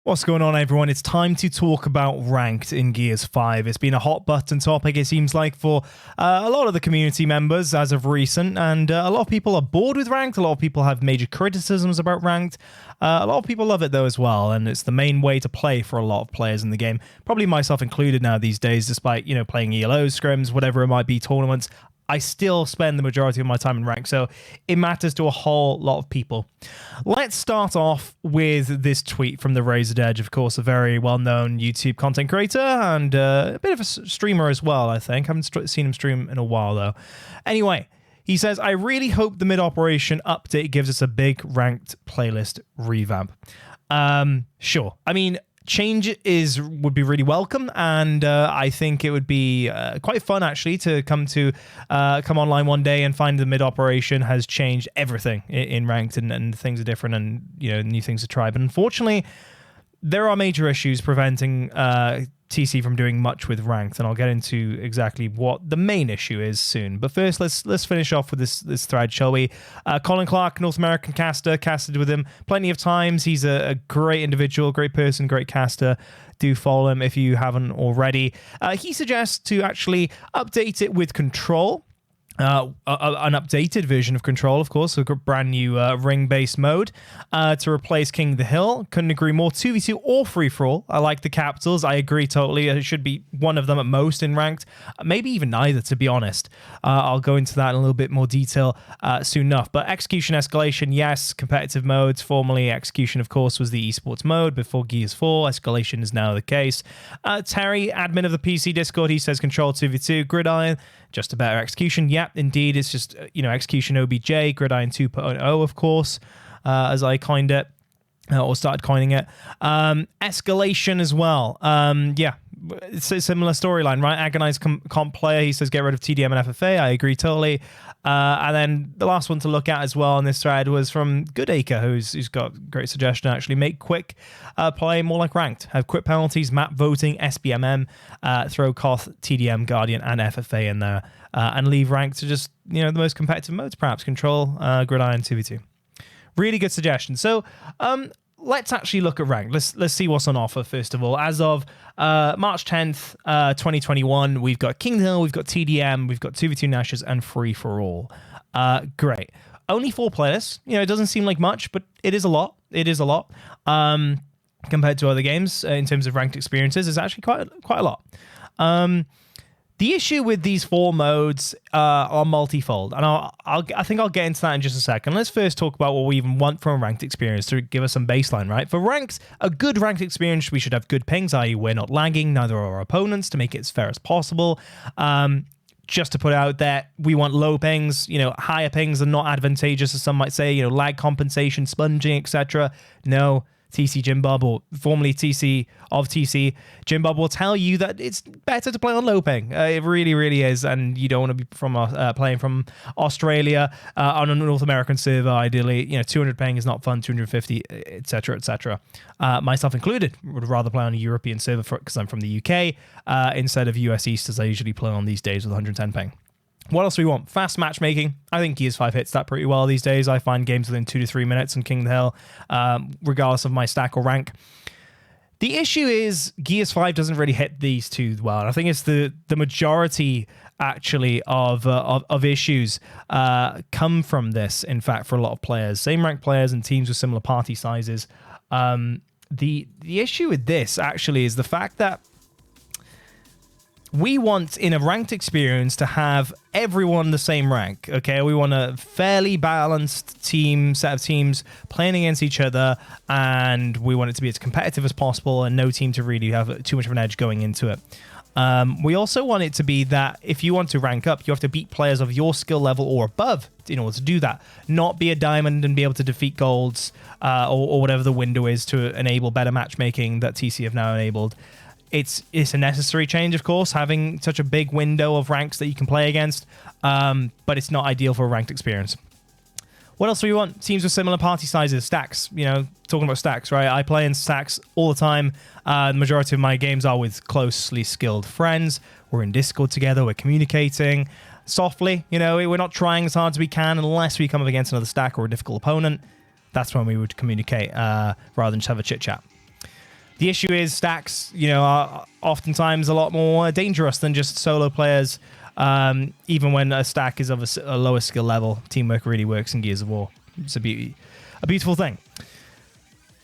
What's going on, everyone? It's time to talk about ranked in Gears 5. It's been a hot button topic, it seems like, for a lot of the community members as of recent, and a lot of people are bored with ranked. A lot of people have major criticisms about ranked. A lot of people love it, though, as well, and it's the main way to play for a lot of players in the game, probably myself included now these days, despite, playing ELOs, scrims, whatever it might be, tournaments. I still spend the majority of my time in rank, so it matters to a whole lot of people. Let's start off with this tweet from the Razor's Edge, of course, a very well-known YouTube content creator and a bit of a streamer as well, I think. I haven't seen him stream in a while, though. Anyway, he says, I really hope the mid-operation update gives us a big ranked playlist revamp. Sure. I mean, change would be really welcome, and I think it would be quite fun actually to come online one day and find the mid operation has changed everything in ranked and things are different and new things to try. But unfortunately, there are major issues preventing TC from doing much with ranked, and I'll get into exactly what the main issue is soon. But first, let's finish off with this thread, shall we? Colin Clark, North American caster, casted with him plenty of times. He's a great individual, great person, great caster. Do follow him if you haven't already. He suggests to actually update it with Control. An updated version of Control, of course, a brand new ring-based mode to replace King of the Hill. Couldn't agree more. 2v2 or free-for-all. I like the capitals. I agree totally. It should be one of them at most in ranked. Maybe even neither, to be honest. I'll go into that in a little bit more detail soon enough. But execution escalation, yes. Competitive modes. Formerly, execution, of course, was the esports mode before Gears 4. Escalation is now the case. Terry, admin of the PC Discord, he says Control 2v2, Gridiron, just a better execution. Yep, indeed. It's just, execution OBJ, Gridiron 2.0, of course, as I coined it, or started coining it. Escalation as well. Yeah, it's a similar storyline, right? Agonized comp player, he says get rid of TDM and FFA. I agree totally. And then the last one to look at as well on this thread was from Goodacre, who's got a great suggestion, actually. Make quick play more like ranked. Have quick penalties, map voting, SBMM, throw Koth, TDM, Guardian, and FFA in there. And leave ranked to just, the most competitive modes, perhaps. Control, Gridiron, 2v2. Really good suggestion. So, let's actually look at ranked. Let's see what's on offer, first of all. As of March 10th, 2021, we've got King of the Hill, we've got TDM, we've got 2v2 Nashers, and free-for-all. Great. Only 4 players. It doesn't seem like much, but it is a lot. It is a lot. Compared to other games, in terms of ranked experiences, it's actually quite a lot. The issue with these 4 modes are multifold, and I think I'll get into that in just a second. Let's first talk about what we even want from a ranked experience to give us some baseline, right? For ranked, a good ranked experience, we should have good pings, i.e. we're not lagging, neither are our opponents, to make it as fair as possible. Just to put it out there, we want low pings, higher pings are not advantageous, as some might say, lag compensation, sponging, etc. No. TC Jimbob, or formerly TC of TC, Jimbob will tell you that it's better to play on low ping. It really, really is, and you don't want to be playing from Australia on a North American server. Ideally, 200 ping is not fun, 250, etc., etc. Myself included, would rather play on a European server because I'm from the UK instead of US East, as I usually play on these days with 110 ping. What else do we want? Fast matchmaking. I think Gears 5 hits that pretty well these days. I find games within 2 to 3 minutes on King of the Hill, regardless of my stack or rank. The issue is Gears 5 doesn't really hit these two well. And I think it's the majority, actually, of issues come from this, in fact, for a lot of players. Same rank players and teams with similar party sizes. The issue with this, actually, is the fact that we want, in a ranked experience, to have everyone the same rank, okay? We want a fairly balanced set of teams playing against each other, and we want it to be as competitive as possible and no team to really have too much of an edge going into it. We also want it to be that if you want to rank up, you have to beat players of your skill level or above in order to do that. Not be a diamond and be able to defeat golds or whatever the window is to enable better matchmaking that TC have now enabled. It's a necessary change, of course, having such a big window of ranks that you can play against, but it's not ideal for a ranked experience. What else do we want? Teams with similar party sizes, stacks. Talking about stacks, right? I play in stacks all the time. The majority of my games are with closely skilled friends. We're in Discord together. We're communicating softly. We're not trying as hard as we can unless we come up against another stack or a difficult opponent. That's when we would communicate rather than just have a chit-chat. The issue is stacks, are oftentimes a lot more dangerous than just solo players. Even when a stack is of a lower skill level, teamwork really works in Gears of War. It's a beautiful thing.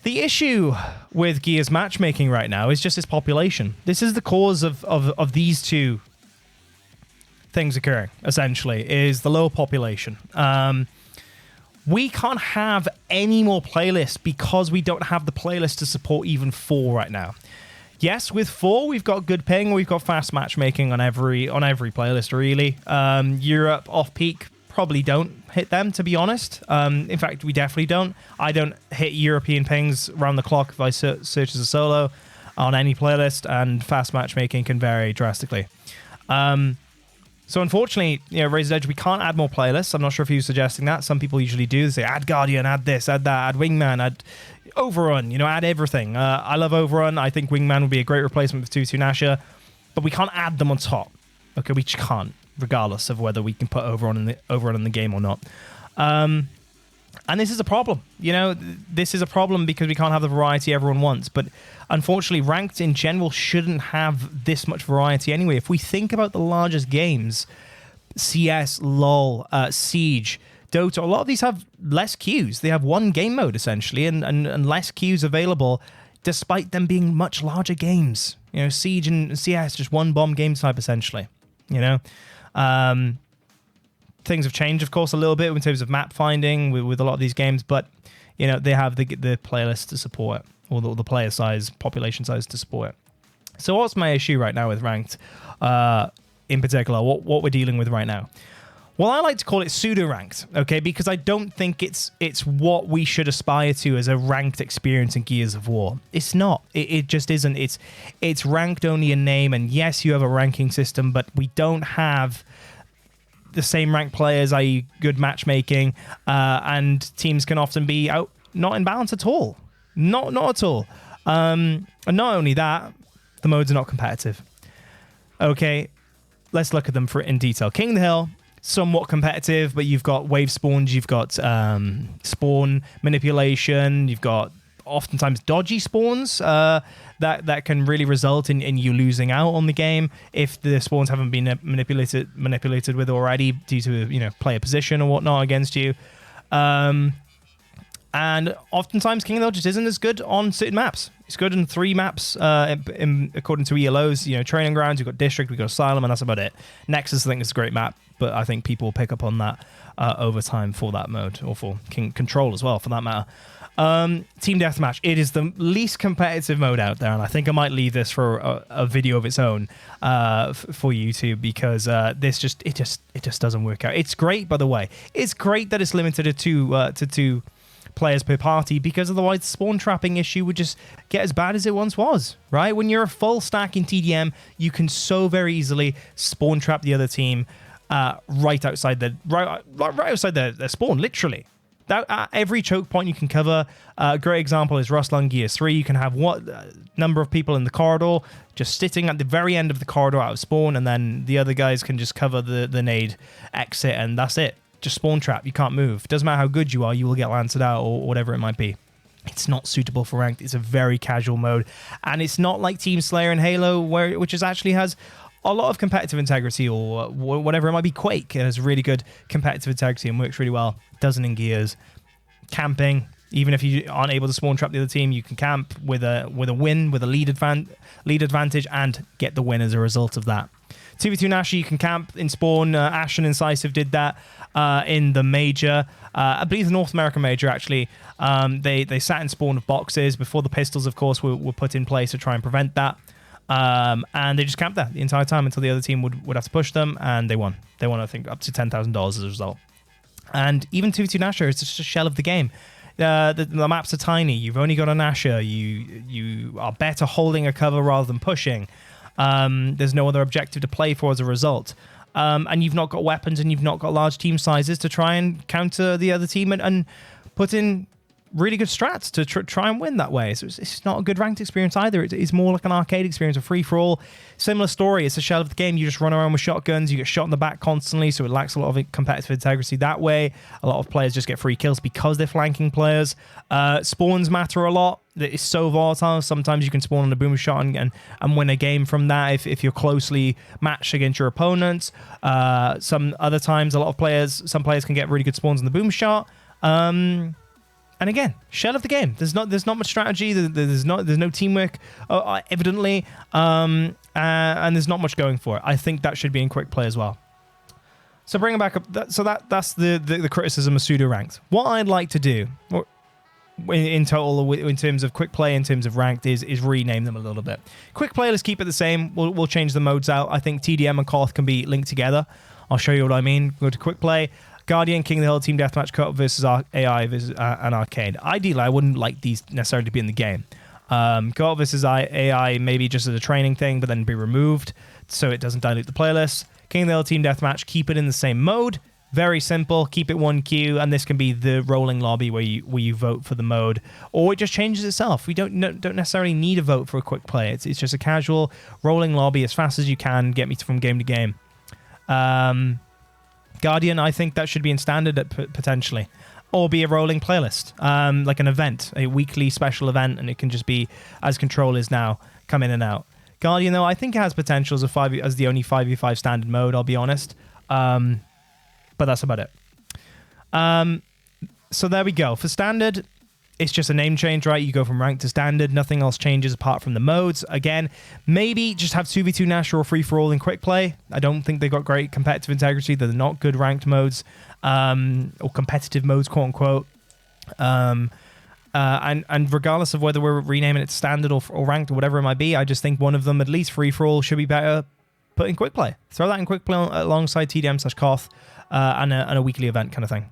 The issue with Gears matchmaking right now is just its population. This is the cause of these two things occurring, essentially, is the low population. We can't have any more playlists because we don't have the playlist to support even 4 right now. Yes, with 4, we've got good ping, we've got fast matchmaking on every playlist, really. Europe, off-peak, probably don't hit them, to be honest. In fact, we definitely don't. I don't hit European pings around the clock if I search as a solo on any playlist, and fast matchmaking can vary drastically. So unfortunately, Razor's Edge, we can't add more playlists. I'm not sure if he was suggesting that. Some people usually do. They say, add Guardian, add this, add that, add Wingman, add Overrun, add everything. I love Overrun. I think Wingman would be a great replacement for 2-2 Nasher, but we can't add them on top. Okay, we just can't, regardless of whether we can put Overrun in the game or not. And this is a problem. This is a problem because we can't have the variety everyone wants. But unfortunately, ranked in general shouldn't have this much variety anyway. If we think about the largest games, CS, LoL, Siege, Dota, a lot of these have less queues. They have one game mode, essentially, and less queues available, despite them being much larger games. Siege and CS, just one bomb game type, essentially. Things have changed, of course, a little bit in terms of map finding with a lot of these games, but they have the playlist to support it, or the player size, population size to support it. So what's my issue right now with ranked, in particular? What we're dealing with right now? Well, I like to call it pseudo-ranked, okay, because I don't think it's what we should aspire to as a ranked experience in Gears of War. It's not. It just isn't. It's ranked only in name, and yes, you have a ranking system, but we don't have the same ranked players, i.e. good matchmaking, and teams can often be not in balance at all. Not at all. And not only that, the modes are not competitive. Okay, let's look at them in detail. King of the Hill, somewhat competitive, but you've got wave spawns, you've got spawn manipulation, you've got oftentimes dodgy spawns that can really result in you losing out on the game if the spawns haven't been manipulated with already due to player position or whatnot against you. And oftentimes King of the Hill just isn't as good on certain maps. It's good in 3 maps according to ELOs. Training grounds, you've got District, we've got Asylum, and that's about it. Nexus, I think, is a great map, but I think people will pick up on that over time for that mode, or for King Control as well, for that matter. Team Deathmatch, it is the least competitive mode out there, and I think I might leave this for a video of its own for YouTube, because this just doesn't work out. It's great, by the way. It's great that it's limited to 2 players per party, because otherwise the spawn trapping issue would just get as bad as it once was, right? When you're a full stack in TDM, you can so very easily spawn trap the other team right outside their spawn, literally. Every choke point you can cover. A great example is Ruslan Gears 3. You can have number of people in the corridor just sitting at the very end of the corridor out of spawn, and then the other guys can just cover the nade exit, and that's it. Just spawn trap. You can't move. Doesn't matter how good you are, you will get lanced out or whatever it might be. It's not suitable for ranked. It's a very casual mode, and it's not like Team Slayer and Halo, which actually has a lot of competitive integrity, or whatever it might be. Quake, it has really good competitive integrity and works really well. Doesn't in Gears. Camping, even if you aren't able to spawn trap the other team, you can camp with a win, with a lead advantage, and get the win as a result of that. 2v2 Nasher, you can camp in spawn. Ash and Incisive did that in the major. I believe the North American major, actually. They sat in spawn of boxes before the pistols, of course, were put in place to try and prevent that. And they just camped there the entire time until the other team would have to push them, and they won. They won, I think, up to $10,000 as a result. And even 2v2 Nasher is just a shell of the game. The maps are tiny. You've only got a Nasher. You are better holding a cover rather than pushing. There's no other objective to play for as a result. And you've not got weapons, and you've not got large team sizes to try and counter the other team and put in really good strats to try and win that way. So it's not a good ranked experience either. It's more like an arcade experience, a free-for-all. Similar story. It's a shell of the game. You just run around with shotguns. You get shot in the back constantly, so it lacks a lot of competitive integrity that way. A lot of players just get free kills because they're flanking players. Spawns matter a lot. It's so volatile. Sometimes you can spawn on a boom shot and win a game from that if you're closely matched against your opponents. Some other times, some players can get really good spawns on the boom shot. And again, shell of the game. There's not much strategy. There's no teamwork, evidently, and there's not much going for it. I think that should be in quick play as well. So bring it back up. That's the criticism of pseudo ranked. What I'd like to do, in total, in terms of quick play, in terms of ranked, is rename them a little bit. Quick play, let's keep it the same. We'll change the modes out. I think TDM and Koth can be linked together. I'll show you what I mean. Go to quick play. Guardian, King of the Hill, Team Deathmatch, Co-op versus AI versus and Arcade. Ideally, I wouldn't like these necessarily to be in the game. Co-op versus AI maybe just as a training thing, but then be removed so it doesn't dilute the playlist. King of the Hill, Team Deathmatch, keep it in the same mode. Very simple. Keep it one queue, and this can be the rolling lobby where you vote for the mode, or it just changes itself. We don't necessarily need a vote for a quick play. It's just a casual rolling lobby as fast as you can. Get me from game to game. Guardian, I think that should be in standard potentially, or be a rolling playlist, like an event, a weekly special event, and it can just be as Control is now, come in and out. Guardian, though, I think it has potential as the only 5v5 standard mode, I'll be honest, but that's about it. So there we go. For standard, it's just a name change, right? You go from ranked to standard. Nothing else changes apart from the modes. Again, maybe just have 2v2 Nash or free-for-all in quick play. I don't think they got great competitive integrity. They're not good ranked modes, or competitive modes, quote-unquote. And regardless of whether we're renaming it standard or ranked or whatever it might be, I just think one of them, at least free-for-all, should be better put in quick play. Throw that in quick play alongside TDM/Koth and a weekly event kind of thing.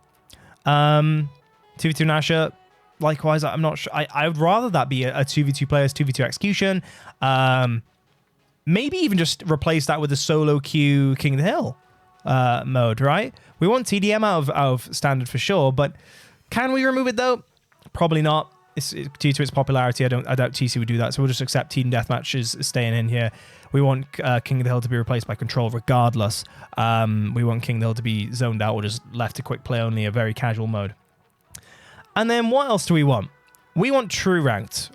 2v2 Nasher, likewise, I'm not sure. I would rather that be a 2v2 players, 2v2 execution. Maybe even just replace that with a solo queue King of the Hill mode, right? We want TDM out of standard for sure, but can we remove it though? Probably not. It's due to its popularity. I doubt TC would do that, so we'll just accept Team Deathmatch is staying in here. We want King of the Hill to be replaced by Control regardless. We want King of the Hill to be zoned out or just left to quick play only, a very casual mode. And then what else do we want? We want true ranked.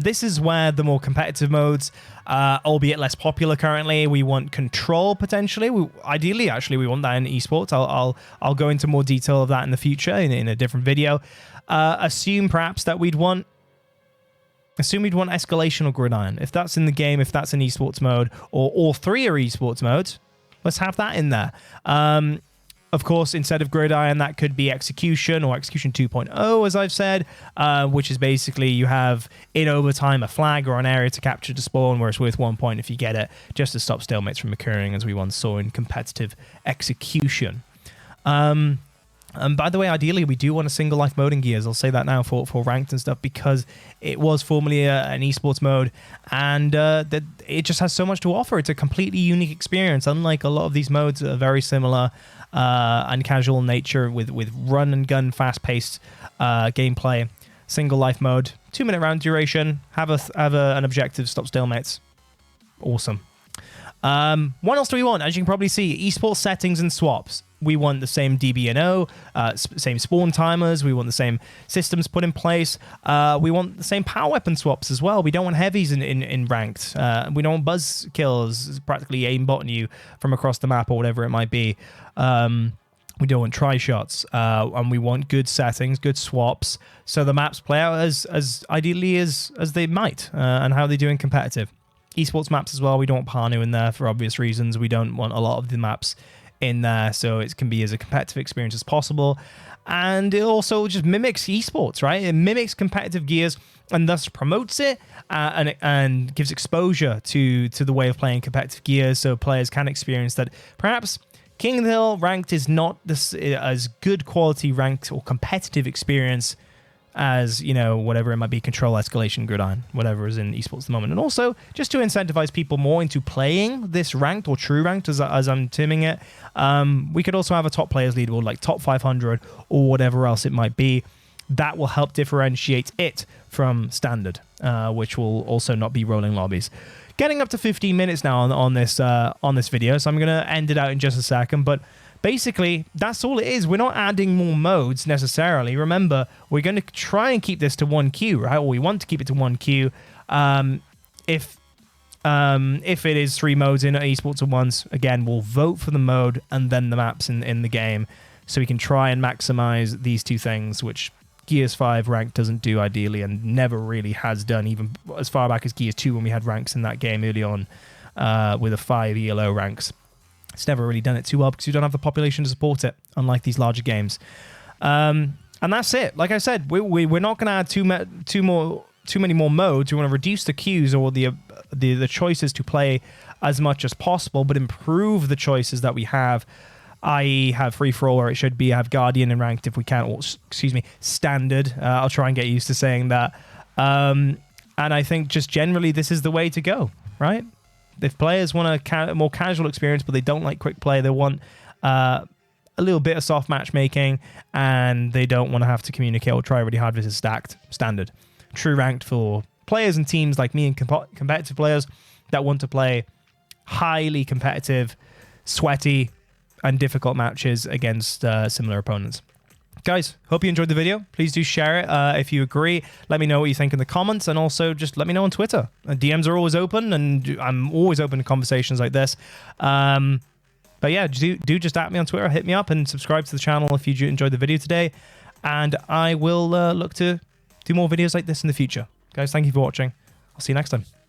This is where the more competitive modes, albeit less popular currently, we want Control potentially. Ideally, actually, we want that in esports. I'll go into more detail of that in the future in a different video. Assume perhaps that we'd want Escalation or Gridiron. If that's in the game, if that's in esports mode, or all three are esports modes, let's have that in there. Of course, instead of Gridiron, that could be Execution or Execution 2.0, as I've said, which is basically you have, in overtime, a flag or an area to capture to spawn, where it's worth 1 point if you get it, just to stop stalemates from occurring, as we once saw in competitive Execution. And by the way, ideally, we do want a single life mode in Gears. I'll say that now for ranked and stuff, because it was formerly an esports mode, and it just has so much to offer. It's a completely unique experience. Unlike a lot of these modes that are very similar and casual in nature with run and gun, fast-paced gameplay. Single life mode, 2-minute round duration, have an objective, stop stalemates. Awesome. What else do we want? As you can probably see, esports settings and swaps. We want the same DBNO, same spawn timers. We want the same systems put in place. We want the same power weapon swaps as well. We don't want heavies in ranked. We don't want buzz kills, practically aimbotting you from across the map or whatever it might be. We don't want tri-shots. And we want good settings, good swaps, so the maps play out as ideally as they might, and how they do in competitive. Esports maps as well. We don't want Panu in there for obvious reasons. We don't want a lot of the maps in there, so it can be as a competitive experience as possible. And it also just mimics esports, right? It mimics competitive Gears and thus promotes it, and gives exposure to the way of playing competitive Gears, so players can experience that perhaps King of the Hill ranked is not as good quality ranked or competitive experience as, you know, whatever it might be, Control, Escalation, Gridiron, whatever is in esports at the moment. And also, just to incentivize people more into playing this ranked or true ranked, as I'm terming it, we could also have a top players leaderboard, like top 500 or whatever else it might be. that will help differentiate it from standard, which will also not be rolling lobbies. Getting up to 15 minutes now on this video, so I'm going to end it out in just a second, but basically, that's all it is. We're not adding more modes necessarily. Remember, we're going to try and keep this to 1 queue, right? Or we want to keep it to 1 queue. If it is 3 modes in esports at once, again, we'll vote for the mode and then the maps in the game, so we can try and maximize these 2 things, which Gears 5 rank doesn't do ideally and never really has done, even as far back as Gears 2 when we had ranks in that game early on with a 5 ELO ranks. It's never really done it too well because you don't have the population to support it, unlike these larger games. And that's it. Like I said, we're not going to add too many more modes. We want to reduce the queues or the choices to play as much as possible, but improve the choices that we have, i.e. have free-for-all where it should be, have Guardian and ranked if we can, or, excuse me, standard. I'll try and get used to saying that. And I think just generally this is the way to go, right? If players want a more casual experience, but they don't like quick play, they want a little bit of soft matchmaking, and they don't want to have to communicate or try really hard versus stacked, standard. True ranked for players and teams like me and competitive players that want to play highly competitive, sweaty, and difficult matches against similar opponents. Guys, hope you enjoyed the video. Please do share it if you agree. Let me know what you think in the comments, and also just let me know on Twitter. DMs are always open, and I'm always open to conversations like this. But yeah, do just at me on Twitter, hit me up, and subscribe to the channel if you enjoyed the video today. And I will look to do more videos like this in the future. Guys, thank you for watching. I'll see you next time.